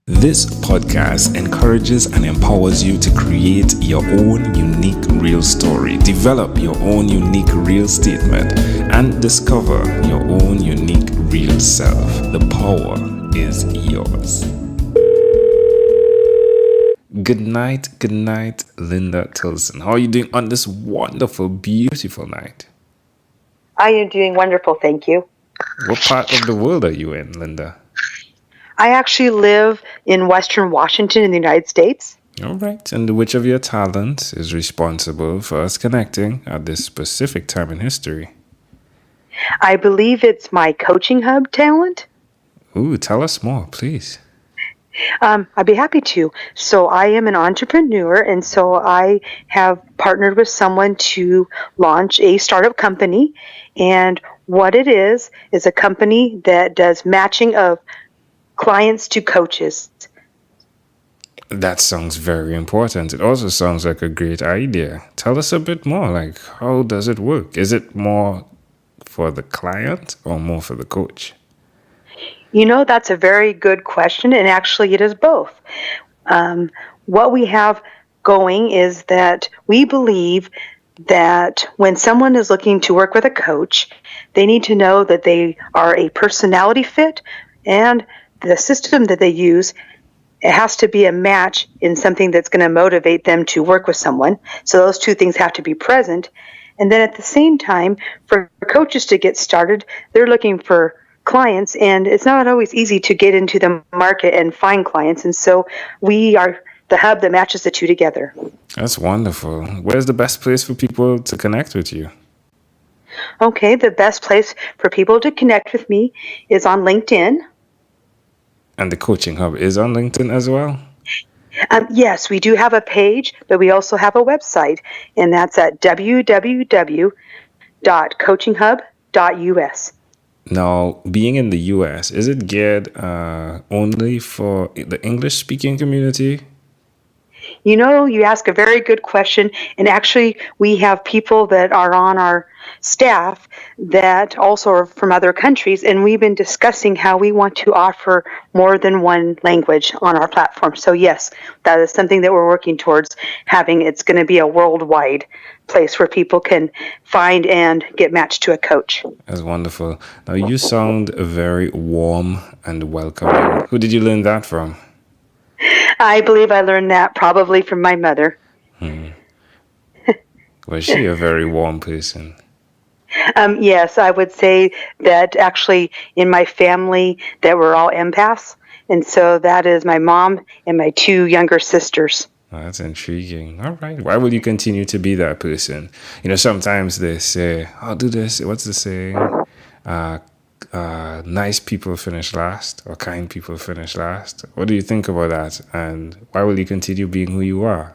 This podcast encourages and empowers you to create your own unique real story, develop your own unique real statement, and discover your own unique real self. The power is yours. Good night, Linda Tilson. How are you doing on this wonderful, beautiful night? I am doing wonderful, thank you. What part of the world are you in, Linda? I actually live in Western Washington in the United States. All right. And which of your talents is responsible for us connecting at this specific time in history? I believe it's my coaching hub talent. Ooh, tell us more, please. I'd be happy to. So I am an entrepreneur, and so I have partnered with someone to launch a startup company. And what it is a company that does matching of clients to coaches. That sounds very important. It also sounds like a great idea. Tell us a bit more, like how does it work? Is it more for the client or more for the coach? You know, that's a very good question, and actually it is both. What we have going is that we believe that when someone is looking to work with a coach, they need to know that they are a personality fit, and the system that they use, it has to be a match in something that's going to motivate them to work with someone. So those two things have to be present. And then at the same time, for coaches to get started, they're looking for clients, and it's not always easy to get into the market and find clients. And so we are the hub that matches the two together. That's wonderful. Where's the best place for people to connect with you? Okay, the best place for people to connect with me is on LinkedIn. And the coaching hub is on LinkedIn as well? Yes, we do have a page, but we also have a website, and that's at www.coachinghub.us. Now, being in the US, is it geared only for the English-speaking community? You know, you ask a very good question, and actually we have people that are on our staff that also are from other countries, and we've been discussing how we want to offer more than one language on our platform. So yes, that is something that we're working towards having. It's going to be a worldwide place where people can find and get matched to a coach. That's wonderful. Now, you sound very warm and welcoming. Who did you learn that from? I believe I learned that probably from my mother. Was she a very warm person? Yes, I would say that actually in my family that we're all empaths. And so that is my mom and my two younger sisters. Oh, that's intriguing. All right. Why will you continue to be that person? You know, sometimes they say, I'll do this. What's the saying? Nice people finish last, or kind people finish last. What do you think about that? And why will you continue being who you are?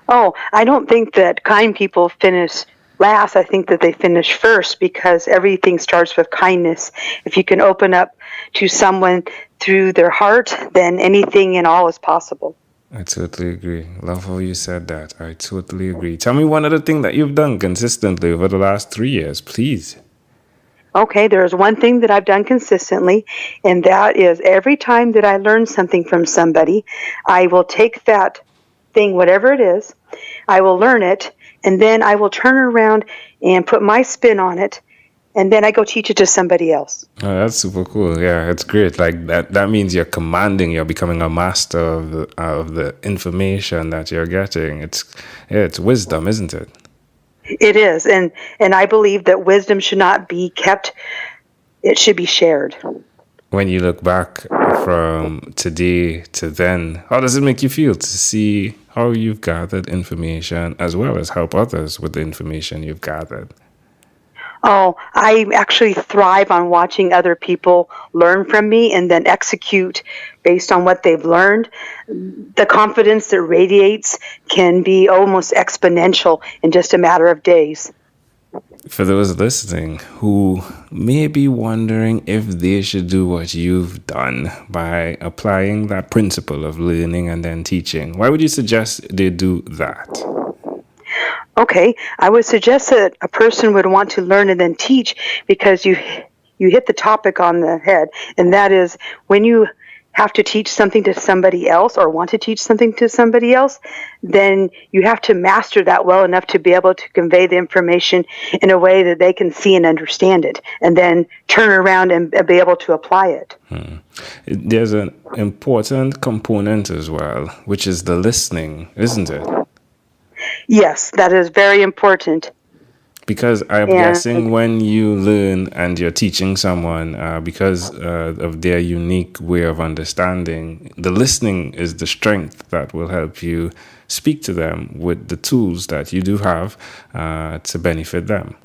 Oh, I don't think that kind people finish last. I think that they finish first, because everything starts with kindness. If you can open up to someone through their heart, then anything and all is possible. I totally agree. Love how you said that. I totally agree. Tell me one other thing that you've done consistently over the last 3 years, please. Okay, there is one thing that I've done consistently, and that is every time that I learn something from somebody, I will take that thing, whatever it is, I will learn it, and then I will turn around and put my spin on it, and then I go teach it to somebody else. Oh, that's super cool. Yeah, it's great. Like that means you're commanding, you're becoming a master of the information that you're getting. It's wisdom, isn't it? It is, and I believe that wisdom should not be kept, it should be shared. When you look back from today to then, how does it make you feel to see how you've gathered information as well as help others with the information you've gathered? Oh, I actually thrive on watching other people learn from me and then execute based on what they've learned. The confidence that radiates can be almost exponential in just a matter of days. For those listening who may be wondering if they should do what you've done by applying that principle of learning and then teaching, why would you suggest they do that? Okay, I would suggest that a person would want to learn and then teach, because you hit the topic on the head, and that is when you have to teach something to somebody else or want to teach something to somebody else, then you have to master that well enough to be able to convey the information in a way that they can see and understand it, and then turn around and be able to apply it. There's an important component as well, which is the listening, isn't it? Yes, that is very important. Because I'm guessing when you learn and you're teaching someone, because of their unique way of understanding, the listening is the strength that will help you speak to them with the tools that you do have to benefit them.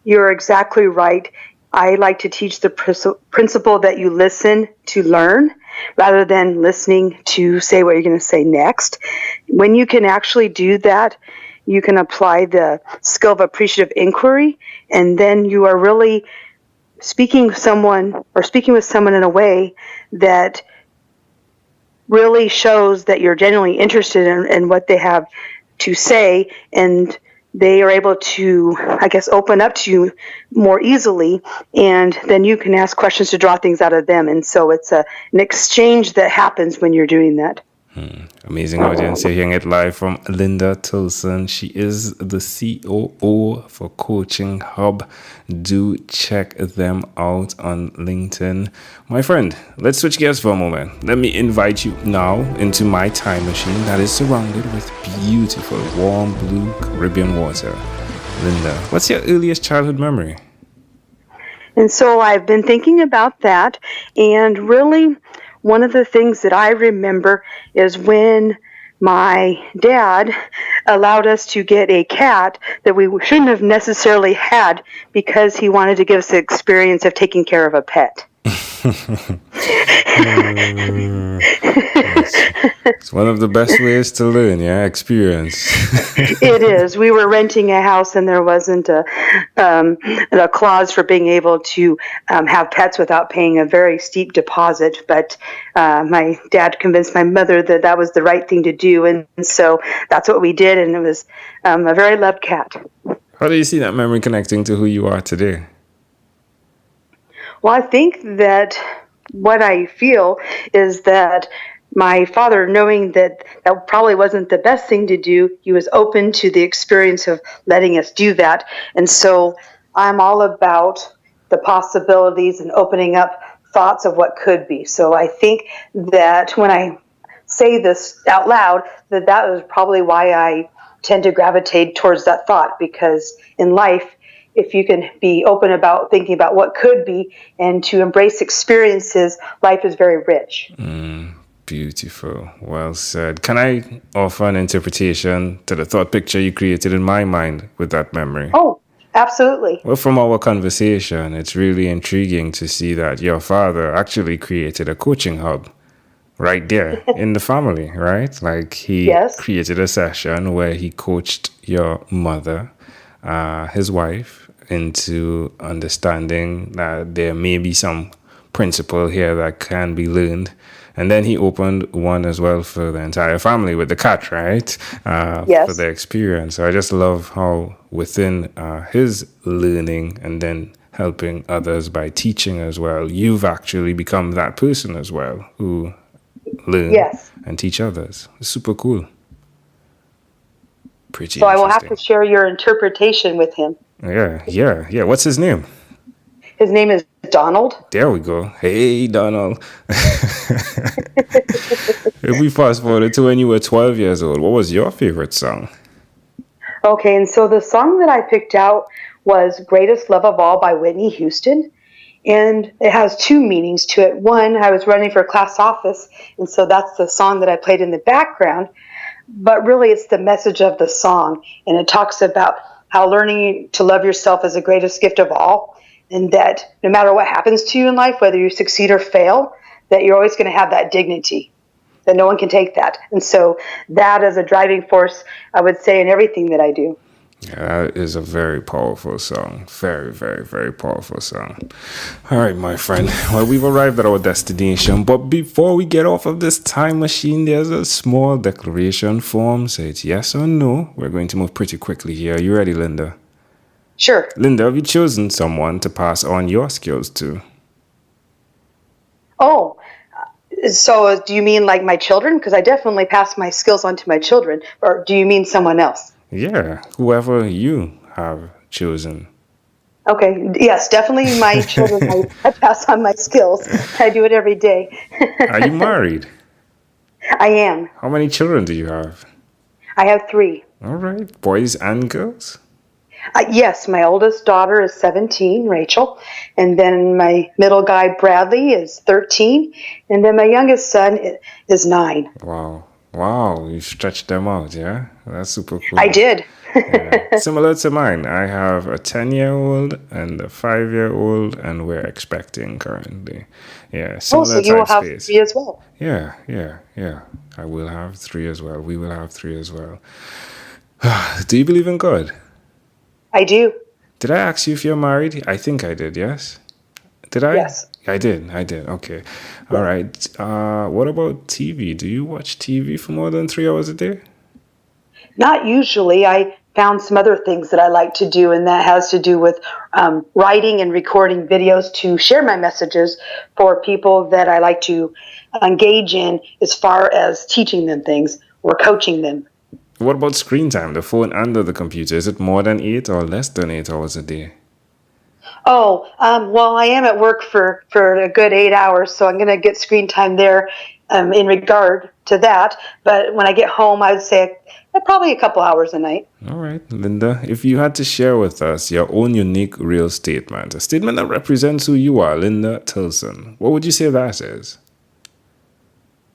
You're exactly right. I like to teach the principle that you listen to learn rather than listening to say what you're going to say next. When you can actually do that, you can apply the skill of appreciative inquiry, and then you are really speaking with someone in a way that really shows that you're genuinely interested in what they have to say, and they are able to, I guess, open up to you more easily, and then you can ask questions to draw things out of them. And so it's an exchange that happens when you're doing that. Amazing audience. You're hearing it live from Linda Tilson. She is the COO for Coaching Hub. Do check them out on LinkedIn. My friend, let's switch gears for a moment. Let me invite you now into my time machine that is surrounded with beautiful, warm blue Caribbean water. Linda, what's your earliest childhood memory? And so I've been thinking about that, and really one of the things that I remember is when my dad allowed us to get a cat that we shouldn't have necessarily had because he wanted to give us the experience of taking care of a pet. It's one of the best ways to learn, yeah, experience. It is. We were renting a house, and there wasn't a clause for being able to have pets without paying a very steep deposit. But my dad convinced my mother that that was the right thing to do, and so that's what we did, and it was a very loved cat. How do you see that memory connecting to who you are today? Well, I think that what I feel is that my father, knowing that that probably wasn't the best thing to do, he was open to the experience of letting us do that. And so I'm all about the possibilities and opening up thoughts of what could be. So I think that when I say this out loud, that was probably why I tend to gravitate towards that thought, because in life, if you can be open about thinking about what could be and to embrace experiences, life is very rich. Beautiful. Well said. Can I offer an interpretation to the thought picture you created in my mind with that memory? Oh, absolutely. Well, from our conversation, it's really intriguing to see that your father actually created a coaching hub right there in the family, right? Like he created a session where he coached your mother, his wife, into understanding that there may be some principle here that can be learned. And then he opened one as well for the entire family with the cat, right? For the experience. So I just love how within his learning and then helping others by teaching as well, you've actually become that person as well who learn and teach others. It's super cool. Pretty So I will have to share your interpretation with him. Yeah. What's his name? His name is Donald. There we go. Hey, Donald. If we fast forward to when you were 12 years old, what was your favorite song? Okay, and so the song that I picked out was Greatest Love of All by Whitney Houston. And it has two meanings to it. One, I was running for class office, and so that's the song that I played in the background. But really, it's the message of the song, and it talks about how learning to love yourself is the greatest gift of all, and that no matter what happens to you in life, whether you succeed or fail, that you're always going to have that dignity, that no one can take that. And so that is a driving force, I would say, in everything that I do. Yeah, that is a very powerful song. Very, very, very powerful song. All right, my friend. Well, we've arrived at our destination. But before we get off of this time machine, there's a small declaration form. Say it's yes or no. We're going to move pretty quickly here. Are you ready, Linda? Sure. Linda, have you chosen someone to pass on your skills to? Oh, So, do you mean like my children? Because I definitely pass my skills on to my children. Or do you mean someone else? Yeah, whoever you have chosen. Okay. Yes, definitely my children. I pass on my skills. I do it every day. Are you married? I am. How many children do you have? I have 3. All right, boys and girls? Yes, my oldest daughter is 17, Rachel, and then my middle guy, Bradley, is 13, and then my youngest son is 9. Wow. Wow, you stretched them out, yeah? That's super I cool. did. Yeah. Similar to mine, I have a 10-year-old and a 5-year-old, and we're expecting currently. Yeah, Oh, so similar you will type have space. 3 as well. Yeah. I will have 3 as well. We will have 3 as well. Do you believe in God? I do. Did I ask you if you're married? I think I did, yes? Did I? Yes. I did. Okay. All Yeah. right. What about TV? Do you watch TV for more than 3 hours a day? Not usually. I found some other things that I like to do, and that has to do with writing and recording videos to share my messages for people that I like to engage in as far as teaching them things or coaching them. What about screen time, the phone and the computer? Is it more than 8 or less than 8 hours a day? Oh, well, I am at work for a good 8 hours, so I'm going to get screen time there in regard to that. But when I get home, I would say probably a couple hours a night. All right, Linda, if you had to share with us your own unique real statement, a statement that represents who you are, Linda Tilson, what would you say that is?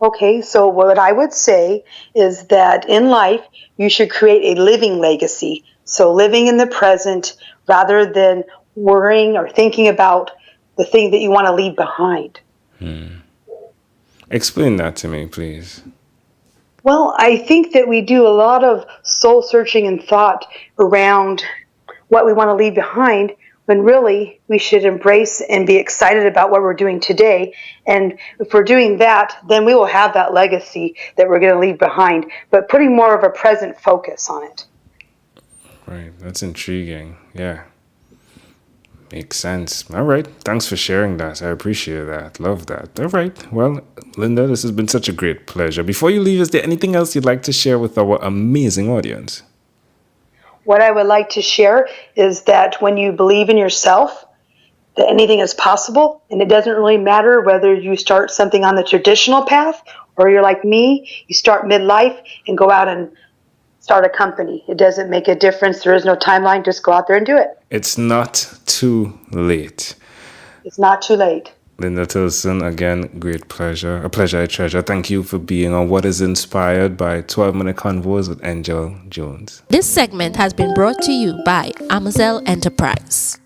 Okay, so what I would say is that in life, you should create a living legacy. So living in the present rather than worrying or thinking about the thing that you want to leave behind. Explain that to me, please. Well, I think that we do a lot of soul searching and thought around what we want to leave behind when really we should embrace and be excited about what we're doing today. And if we're doing that, then we will have that legacy that we're going to leave behind, but putting more of a present focus on it. Right, that's intriguing. Yeah. Makes sense. All right. Thanks for sharing that. I appreciate that. Love that. All right. Well, Linda, this has been such a great pleasure. Before you leave, is there anything else you'd like to share with our amazing audience? What I would like to share is that when you believe in yourself, that anything is possible, and it doesn't really matter whether you start something on the traditional path or you're like me, you start midlife and go out and start a company. It doesn't make a difference. There is no timeline. Just go out there and do it. It's not too late. It's not too late. Linda Tilson, again, great pleasure. A pleasure I treasure. Thank you for being on What is Inspired by 12-Minute Convos with Angel Jones. This segment has been brought to you by Amazel Enterprise.